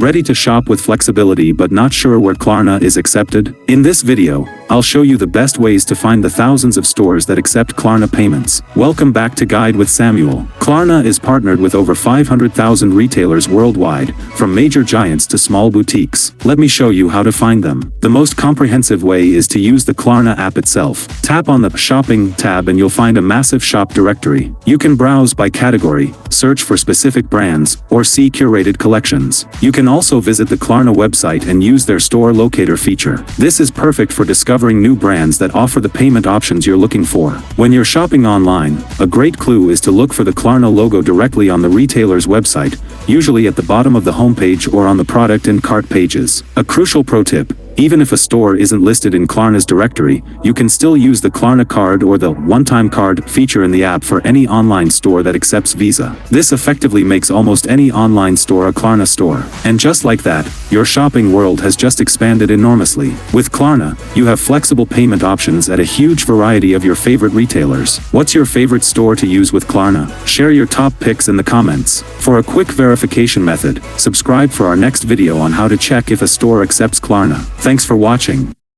Ready to shop with flexibility but not sure where Klarna is accepted? In this video, I'll show you the best ways to find the thousands of stores that accept Klarna payments. Welcome back to Guide with Samuel. Klarna is partnered with over 500,000 retailers worldwide, from major giants to small boutiques. Let me show you how to find them. The most comprehensive way is to use the Klarna app itself. Tap on the Shopping tab and you'll find a massive shop directory. You can browse by category, search for specific brands, or see curated collections. You can also visit the Klarna website and use their store locator feature. This is perfect for discovering new brands that offer the payment options you're looking for. When you're shopping online, a great clue is to look for the Klarna logo directly on the retailer's website, usually at the bottom of the homepage or on the product and cart pages. A crucial pro tip: even if a store isn't listed in Klarna's directory, you can still use the Klarna card or the one-time card feature in the app for any online store that accepts Visa. This effectively makes almost any online store a Klarna store. And just like that, your shopping world has just expanded enormously. With Klarna, you have flexible payment options at a huge variety of your favorite retailers. What's your favorite store to use with Klarna? Share your top picks in the comments. For a quick verification method, subscribe for our next video on how to check if a store accepts Klarna. Thanks for watching.